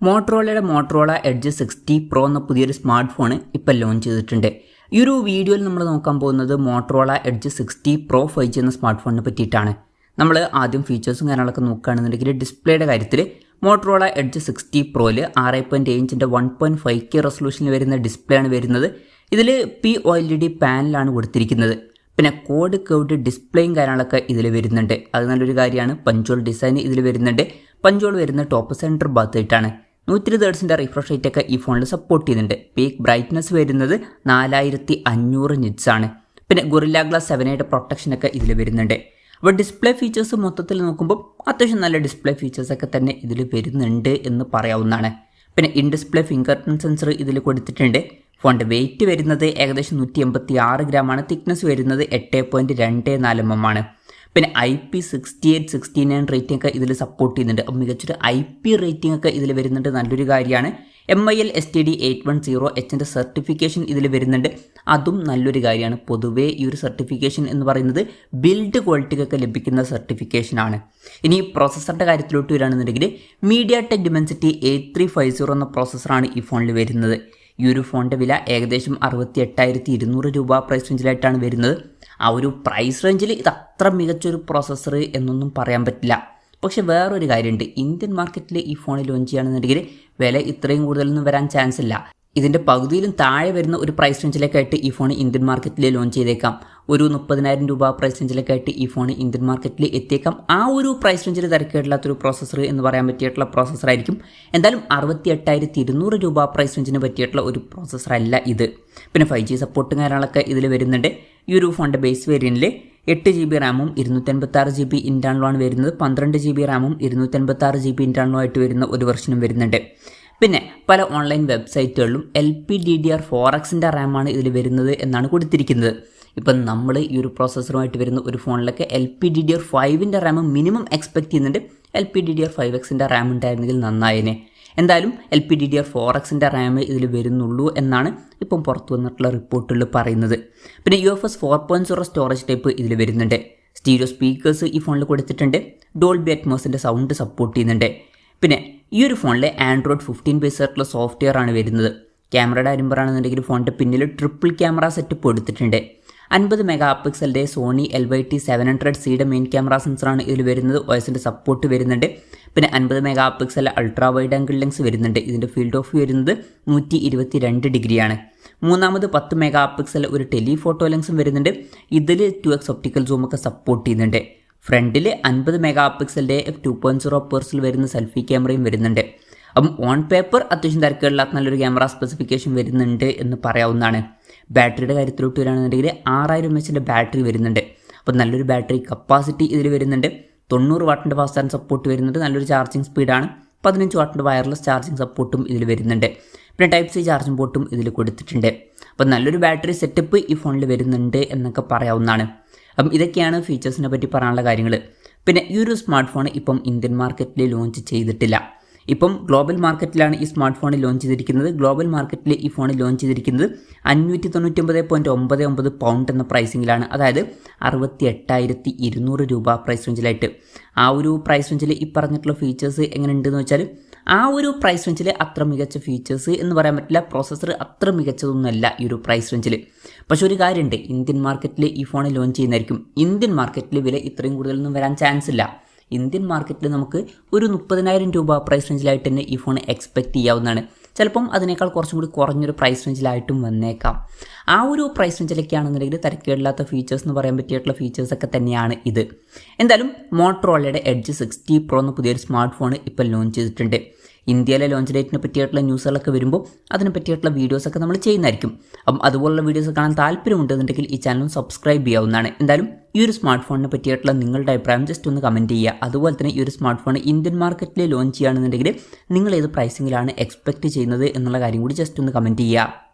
Motorola edge 60 pro എന്ന പുതിയൊരു smart phone ഇപ്പോൾ ലോഞ്ച് ചെയ്തിട്ടുണ്ട്. ഈ ഒരു വീഡിയോയിൽ നമ്മൾ നോക്കാൻ പോകുന്നത് മോട്ടറോള എഡ്ജ് 60 പ്രോ 5G എന്ന സ്മാർട്ട് ഫോണിനെ പറ്റിയിട്ടാണ്. നമ്മൾ ആദ്യം ഫീച്ചേഴ്സും കാര്യങ്ങളൊക്കെ നോക്കുകയാണെന്നുണ്ടെങ്കിൽ ഡിസ്പ്ലേയുടെ കാര്യത്തിൽ മോട്ടറോള എഡ്ജ് 60 പ്രോയിൽ 6.7 ഇഞ്ചിൻ്റെ 1.5K റെസൊല്യൂഷനിൽ വരുന്ന ഡിസ്പ്ലേ ആണ് വരുന്നത്. ഇതിൽ POLED പാനലാണ് കൊടുത്തിരിക്കുന്നത്. പിന്നെ കോഡ് കർവ്ഡ് ഡിസ്പ്ലേയും കാര്യങ്ങളൊക്കെ ഇതിൽ വരുന്നുണ്ട്. അത് നല്ലൊരു കാര്യമാണ്. പഞ്ചോൾ ഡിസൈൻ ഇതിൽ വരുന്നുണ്ട്. പഞ്ചോൾ വരുന്ന ടോപ്പ് സെൻറ്റർ ഭാഗത്തായിട്ടാണ്. 120 Hz റിഫ്രഷ് റേറ്റ് ഒക്കെ ഈ ഫോണിൽ സപ്പോർട്ട് ചെയ്യുന്നുണ്ട്. പീക്ക് ബ്രൈറ്റ്നസ് വരുന്നത് 4500 നിറ്റ്സ് ആണ്. പിന്നെ ഗൊറില്ല ഗ്ലാസ് 7 പ്രൊട്ടക്ഷനൊക്കെ ഇതിൽ വരുന്നുണ്ട്. അപ്പോൾ ഡിസ്പ്ലേ ഫീച്ചേഴ്സ് മൊത്തത്തിൽ നോക്കുമ്പോൾ അത്യാവശ്യം നല്ല ഡിസ്പ്ലേ ഫീച്ചേഴ്സൊക്കെ തന്നെ ഇതിൽ വരുന്നുണ്ട് എന്ന് പറയാവുന്നതാണ്. പിന്നെ in display finger print sensor ഇതിൽ കൊടുത്തിട്ടുണ്ട്. ഫോണിൻ്റെ വെയിറ്റ് വരുന്നത് ഏകദേശം 186 ഗ്രാമാണ്. തിക്നെസ് വരുന്നത് 8.24 mm ആണ്. പിന്നെ IP68, 69 റേറ്റിംഗ് ഒക്കെ ഇതിൽ സപ്പോർട്ട് ചെയ്യുന്നുണ്ട്. അപ്പോൾ മികച്ചൊരു IP റേറ്റിംഗ് ഒക്കെ ഇതിൽ വരുന്നുണ്ട്. നല്ലൊരു കാര്യമാണ്. MIL STD 810H സർട്ടിഫിക്കേഷൻ ഇതിൽ വരുന്നുണ്ട്. അതും നല്ലൊരു കാര്യമാണ്. പൊതുവേ ഈ ഒരു സർട്ടിഫിക്കേഷൻ എന്ന് പറയുന്നത് ബിൽഡ് ക്വാളിറ്റിക്കൊക്കെ ലഭിക്കുന്ന സർട്ടിഫിക്കേഷനാണ്. ഇനി പ്രോസസ്സറിൻ്റെ കാര്യത്തിലോട്ട് വരികയാണെന്നുണ്ടെങ്കിൽ MediaTek Dimensity 8350 എന്ന പ്രോസസ്സറാണ് ഈ ഫോണിൽ വരുന്നത്. ഈ ഒരു ഫോണിൻ്റെ വില ഏകദേശം 68,200 രൂപ പ്രൈസ് റേഞ്ചിലായിട്ടാണ് വരുന്നത്. ആ ഒരു പ്രൈസ് റേഞ്ചിൽ ഇത് അത്ര മികച്ചൊരു പ്രോസസ്സർ എന്നൊന്നും പറയാൻ പറ്റില്ല. പക്ഷെ വേറൊരു കാര്യമുണ്ട്. ഇന്ത്യൻ മാർക്കറ്റിൽ ഈ ഫോൺ ലോഞ്ച് ചെയ്യുകയാണെന്നുണ്ടെങ്കിൽ വില ഇത്രയും കൂടുതലൊന്നും വരാൻ ചാൻസ് ഇല്ല. ഇതിൻ്റെ പകുതിയിലും താഴെ വരുന്ന ഒരു പ്രൈസ് റേഞ്ചിലേക്കായിട്ട് ഈ ഫോൺ ഇന്ത്യൻ മാർക്കറ്റിൽ ലോഞ്ച് ചെയ്തേക്കാം. ഒരു 30,000 രൂപ പ്രൈസ് റേഞ്ചിലേക്കായിട്ട് ഈ ഫോൺ ഇന്ത്യൻ മാർക്കറ്റിൽ എത്തിയേക്കാം. ആ ഒരു പ്രൈസ് റേഞ്ചിൽ തിരക്കേടില്ലാത്തൊരു പ്രോസസ്സർ എന്ന് പറയാൻ പറ്റിയിട്ടുള്ള പ്രോസസ്സറായിരിക്കും. എന്തായാലും 68,200 രൂപ പ്രൈസ് റേഞ്ചിന് പറ്റിയിട്ടുള്ള ഒരു പ്രോസസ്സറല്ല ഇത്. പിന്നെ 5G സപ്പോർട്ടും കാര്യങ്ങളൊക്കെ ഇതിൽ വരുന്നുണ്ട്. ഈ ഒരു ഫോണിൻ്റെ ബേസ് വേരിയൻറ്റിൽ 8GB റാമും 256GB ഇൻറ്റേർണലുമാണ് വരുന്നത്. 12GB റാമും 256GB ഇൻറ്റേർണലും ആയിട്ട് വരുന്ന ഒരു വെർഷനും വരുന്നുണ്ട്. പിന്നെ പല ഓൺലൈൻ വെബ്സൈറ്റുകളിലും LPDDR4Xൻ്റെ റാമാണ് ഇതിൽ വരുന്നത് എന്നാണ് കൊടുത്തിരിക്കുന്നത്. ഇപ്പം നമ്മൾ ഈ ഒരു പ്രോസസ്സറുമായിട്ട് വരുന്ന ഒരു ഫോണിലൊക്കെ LPDDR5ൻ്റെ റാം മിനിമം എക്സ്പെക്ട് ചെയ്യുന്നുണ്ട്. LPDDR5Xൻ്റെ റാം ഉണ്ടായിരുന്നെങ്കിൽ നന്നായേനെ. എന്തായാലും LPDDR4Xൻ്റെ റാം ഇതിൽ വരുന്നുള്ളൂ എന്നാണ് ഇപ്പം പുറത്തു വന്നിട്ടുള്ള റിപ്പോർട്ടുകൾ പറയുന്നത്. പിന്നെ UFS 4.0 സ്റ്റോറേജ് ടൈപ്പ് ഇതിൽ വരുന്നുണ്ട്. സ്റ്റീരിയോ സ്പീക്കേഴ്സ് ഈ ഫോണിൽ കൊടുത്തിട്ടുണ്ട്. ഡോൾബി അറ്റ്മോസിൻ്റെ സൗണ്ട് സപ്പോർട്ട് ചെയ്യുന്നുണ്ട്. പിന്നെ ഈ ഒരു ഫോണിൽ Android 15 ബേസ് ആയിട്ടുള്ള സോഫ്റ്റ്വെയർ ആണ് വരുന്നത്. ക്യാമറയുടെ കാര്യം പറയുകയാണെന്നുണ്ടെങ്കിൽ ഫോണിൻ്റെ പിന്നിൽ ട്രിപ്പിൾ ക്യാമറ സെറ്റപ്പ് കൊടുത്തിട്ടുണ്ട്. 50 മെഗാപിക്സലിൻ്റെ സോണി LYT700Cയുടെ മെയിൻ ക്യാമറ സെൻസറാണ് ഇതിൽ വരുന്നത്. OSൻ്റെ സപ്പോർട്ട് വരുന്നുണ്ട്. പിന്നെ 50 megapixel ultra wide angle lens വരുന്നുണ്ട്. ഇതിൻ്റെ ഫീൽഡ് ഓഫ് വ്യൂ വരുന്നത് 122 ഡിഗ്രിയാണ്. മൂന്നാമത് 10 മെഗാപിക്സൽ ഒരു ടെലിഫോട്ടോ ലെൻസും വരുന്നുണ്ട്. ഇതിൽ 2x ഒപ്റ്റിക്കൽ സൂമൊക്കെ സപ്പോർട്ട് ചെയ്യുന്നുണ്ട്. ഫ്രണ്ടിൽ 50 മെഗാപിക്സലിൻ്റെ f2.0 പേഴ്സിൽ വരുന്ന സെൽഫി ക്യാമറയും വരുന്നുണ്ട്. അപ്പം ഓൺ പേപ്പർ അത്യാവശ്യം തിരക്കുകളില്ലാത്ത നല്ലൊരു ക്യാമറ സ്പെസിഫിക്കേഷൻ വരുന്നുണ്ട് എന്ന് പറയാവുന്നതാണ്. ബാറ്ററിയുടെ കാര്യത്തിലോട്ട് വരികയാണെന്നുണ്ടെങ്കിൽ 6000 mAh ബാറ്ററി വരുന്നുണ്ട്. അപ്പോൾ നല്ലൊരു ബാറ്ററി കപ്പാസിറ്റി ഇതിൽ വരുന്നുണ്ട്. 90 വാട്ടിൻ്റെ ഫാസ്റ്റ് ചാർജ് സപ്പോർട്ട് വരുന്നുണ്ട്. നല്ലൊരു ചാർജിങ് സ്പീഡാണ്. 15 വാട്ടിൻ്റെ വയർലെസ് ചാർജിങ് സപ്പോർട്ടും ഇതിൽ വരുന്നുണ്ട്. പിന്നെ Type-C ചാർജിങ് പോർട്ടും ഇതിൽ കൊടുത്തിട്ടുണ്ട്. അപ്പോൾ നല്ലൊരു ബാറ്ററി സെറ്റപ്പ് ഈ ഫോണിൽ വരുന്നുണ്ട് എന്നൊക്കെ പറയാവുന്നതാണ്. അപ്പം ഇതൊക്കെയാണ് ഫീച്ചേഴ്സിനെ പറ്റി പറയാനുള്ള കാര്യങ്ങൾ. പിന്നെ ഈ ഒരു സ്മാർട്ട് ഫോൺ ഇപ്പം ഇന്ത്യൻ മാർക്കറ്റിൽ ലോഞ്ച് ചെയ്തിട്ടില്ല. ഇപ്പം ഗ്ലോബൽ മാർക്കറ്റിലാണ് ഈ സ്മാർട്ട് ഫോൺ ലോഞ്ച് ചെയ്തിരിക്കുന്നത്. ഗ്ലോബൽ മാർക്കറ്റിൽ ഈ ഫോൺ ലോഞ്ച് ചെയ്തിരിക്കുന്നത് 599.99 പൗണ്ട് എന്ന പ്രൈസിങ്ങിലാണ്. അതായത് 68,200 രൂപ പ്രൈസ് റേഞ്ചിലായിട്ട്. ആ ഒരു പ്രൈസ് റേഞ്ചിൽ ഈ പറഞ്ഞിട്ടുള്ള ഫീച്ചേഴ്സ് എങ്ങനെയുണ്ടെന്ന് വെച്ചാൽ ആ ഒരു പ്രൈസ് റേഞ്ചിൽ അത്ര മികച്ച ഫീച്ചേഴ്സ് എന്ന് പറയാൻ പറ്റില്ല. പ്രോസസ്സർ അത്ര മികച്ചതൊന്നുമല്ല ഈ ഒരു പ്രൈസ് റേഞ്ചിൽ. പക്ഷെ ഒരു കാര്യമുണ്ട്, ഇന്ത്യൻ മാർക്കറ്റിൽ ഈ ഫോൺ ലോഞ്ച് ചെയ്യുന്നതായിരിക്കും. ഇന്ത്യൻ മാർക്കറ്റിൽ വില ഇത്രയും കൂടുതലൊന്നും വരാൻ ചാൻസ് ഇല്ല. ഇന്ത്യൻ മാർക്കറ്റിൽ നമുക്ക് ഒരു 30,000 രൂപ പ്രൈസ് റേഞ്ചിലായിട്ട് തന്നെ ഈ ഫോൺ എക്സ്പെക്റ്റ് ചെയ്യാവുന്നതാണ്. ചിലപ്പം അതിനേക്കാൾ കുറച്ചും കൂടി കുറഞ്ഞൊരു പ്രൈസ് റേഞ്ചിലായിട്ടും വന്നേക്കാം. ആ ഒരു പ്രൈസ് റേഞ്ചിലൊക്കെയാണെന്നുണ്ടെങ്കിൽ തിരക്കേടില്ലാത്ത ഫീച്ചേഴ്സ് എന്ന് പറയാൻ പറ്റിയിട്ടുള്ള ഫീച്ചേഴ്സൊക്കെ തന്നെയാണ് ഇത്. എന്തായാലും മോട്ടറോളയുടെ എഡ്ജ് 60 പ്രോ എന്ന പുതിയൊരു സ്മാർട്ട് ഫോൺ ഇപ്പോൾ ലോഞ്ച് ചെയ്തിട്ടുണ്ട്. ഇന്ത്യയിലെ ലോഞ്ച് ഡേറ്റിനെ പറ്റിയിട്ടുള്ള ന്യൂസുകളൊക്കെ വരുമ്പോൾ അതിനെ പറ്റിയിട്ടുള്ള വീഡിയോസൊക്കെ നമ്മൾ ചെയ്യുന്നതായിരിക്കും. അപ്പം അതുപോലുള്ള വീഡിയോസ് കാണാൻ താല്പര്യമുണ്ടെന്നുണ്ടെങ്കിൽ ഈ ചാനൽ സബ്സ്ക്രൈബ് ചെയ്യാവുന്നതാണ്. എന്തായാലും ഈ ഒരു സ്മാർട്ട് ഫോണിനെ പറ്റിയിട്ടുള്ള നിങ്ങളുടെ അഭിപ്രായം ജസ്റ്റ് ഒന്ന് കമൻറ്റ് ചെയ്യുക. അതുപോലെ തന്നെ ഈ ഒരു സ്മാർട്ട് ഫോൺ ഇന്ത്യൻ മാർക്കറ്റിൽ ലോഞ്ച് ചെയ്യുകയാണെന്നുണ്ടെങ്കിൽ നിങ്ങൾ ഏത് പ്രൈസിങ്ങിലാണ് എക്സ്പെക്റ്റ് ചെയ്യുന്നത് എന്നുള്ള കാര്യം കൂടി ജസ്റ്റ് ഒന്ന് കമൻറ്റ് ചെയ്യുക.